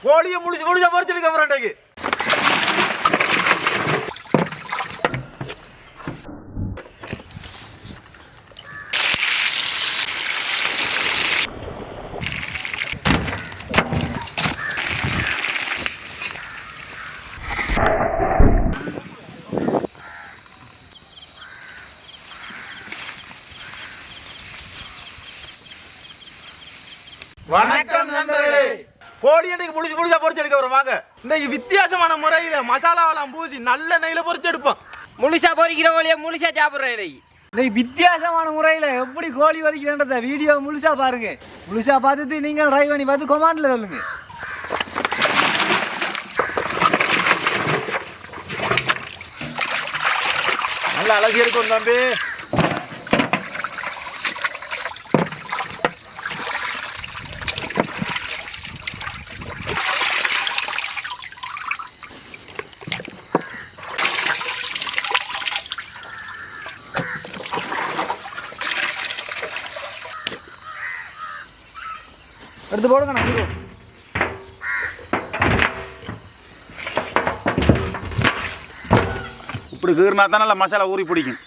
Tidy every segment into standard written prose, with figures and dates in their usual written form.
கோழியை முழுசா பொறிச்செடுக்க போறாண்டேக்கு. வணக்கம் நண்பர்களே. கோழி அன்னைக்கு முழுசா பொறிச்சு எடுக்க வரோம் வாங்க. இன்னைக்கு வித்தியாசமான முறையில மசாலாவெல்லாம் பூசி நல்ல நெய்ல பொறிச்சு எடுப்போம். முழுசா பொறிக்கிற கோழியை முழுசா சாப்பிட்றேன். இன்னைக்கு வித்தியாசமான முறையில் எப்படி கோழி வரைக்கிறன்றத வீடியோ முழுசா பாருங்க. முழுசா பார்த்துட்டு நீங்கள் ட்ரை பண்ணி பார்த்து கொமாண்டில் சொல்லுங்க. நல்ல அழகு இருக்கும் தம்பி. எடுத்து போடுங்க. நான் இப்படி கீறினா தான் நல்ல மசாலா ஊறி பிடிக்கும்.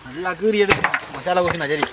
நல்லா கீறி எடுத்து மசாலா ஊற்றினா சரி.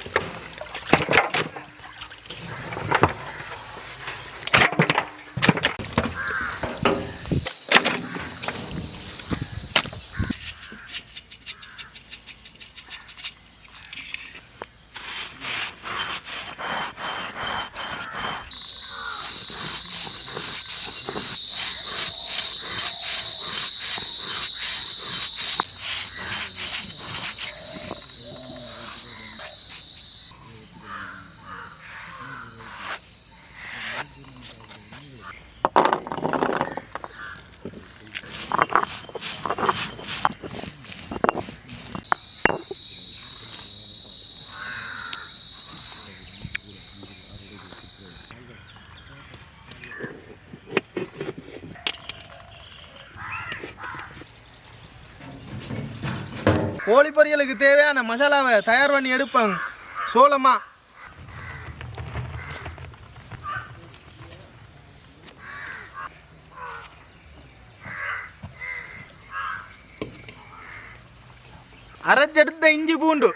கோழி பொரியலுக்கு தேவையான மசாலாவை தயார் பண்ணி எடுப்பாங்க. சோளமா அரைச்செடுத்த இஞ்சி பூண்டு,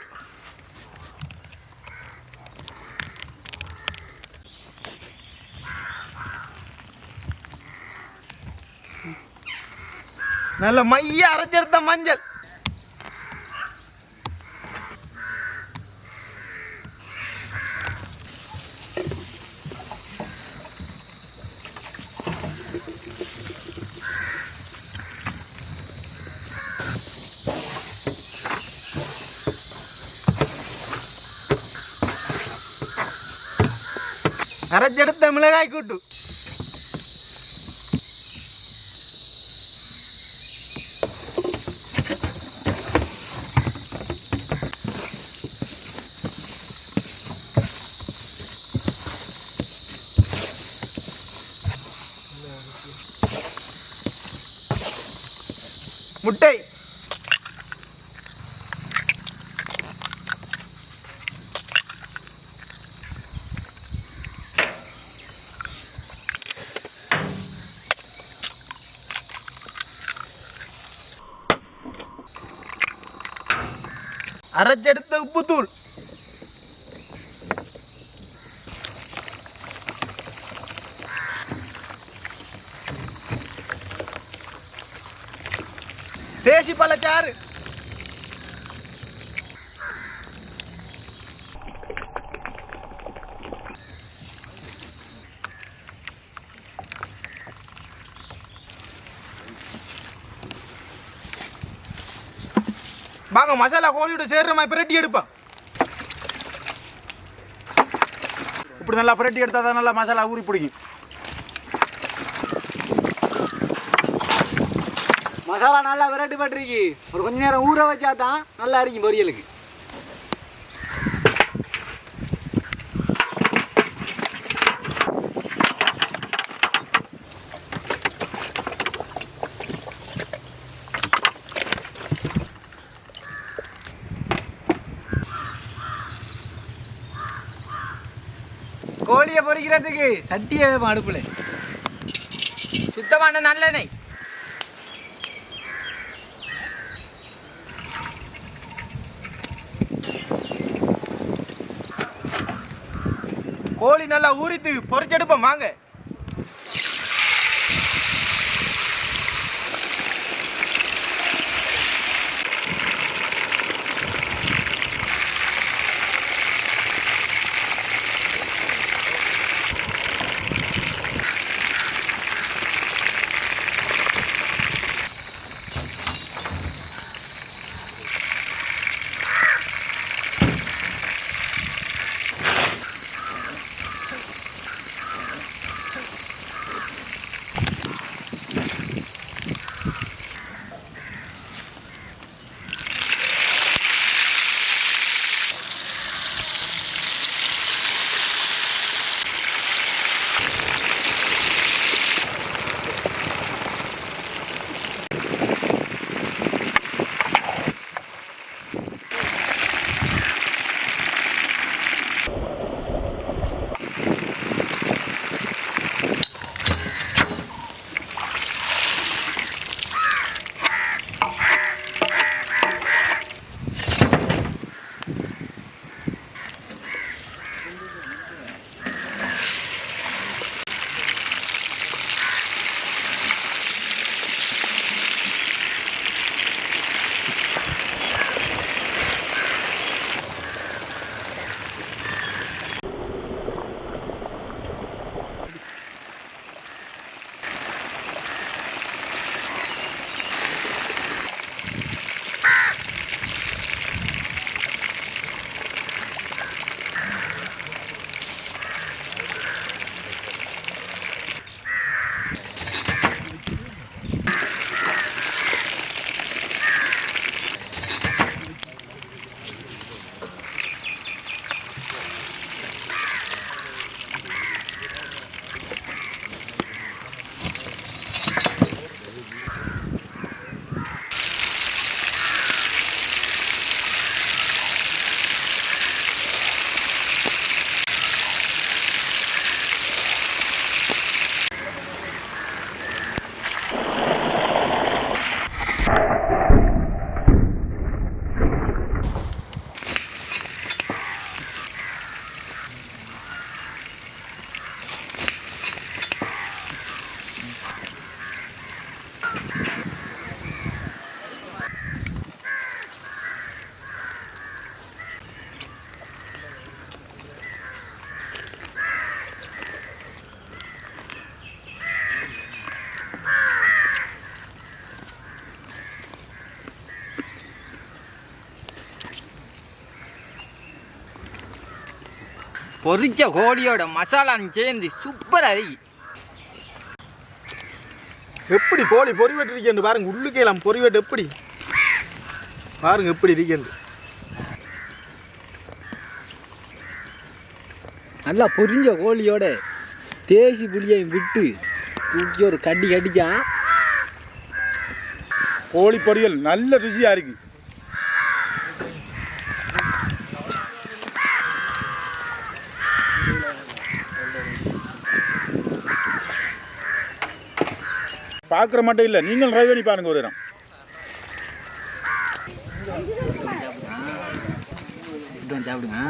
நல்ல மைய அரைச்செடுத்த மஞ்சள், அரைச்செடுத்த மிளகாய் கூட்டு, முட்டை, அரைச்செடுத்த உப்புத்தூள், தேசி பழச்சாறு. வாங்க மசாலா கோழியோட சேர்ற மாதிரி பிரட்டி எடுப்போம். இப்படி நல்லா பிரட்டி எடுத்தால் தான் நல்லா மசாலா ஊறி பிடிக்கும். மசாலா நல்லா விரட்டு பட்டிருக்கு. ஒரு கொஞ்ச நேரம் ஊற வச்சா தான் நல்லா இருக்கும் பொரியலுக்கு. கோழியை பொரிக்கிறதுக்கு சட்டியை அடுப்புல சுத்தமான நல்லெண்ணெய். கோழி நல்லா ஊறித்து பொரிச்செடுப்போம் வாங்க. பொரிச்ச கோழியோட மசாலான்னு சேர்ந்து சூப்பராக இருக்கு. எப்படி கோழி பொறிவெட்டு இருக்கேன் பாருங்க. உள்ளுக்கேலாம் பொறிவெட்டு எப்படி பாருங்க எப்படி இருக்கேன். நல்லா பொரிஞ்ச கோழியோட தேசி புளியையும் விட்டு தூக்கி ஒரு கடி கடிச்சா கோழி பொரியல் நல்ல ருசியாக இருக்கு. பார்க்குற மட்டும் இல்லை, நீங்களும் ட்ரை பண்ணி பாருங்க ஒரு இடம். சாப்பிடுங்க.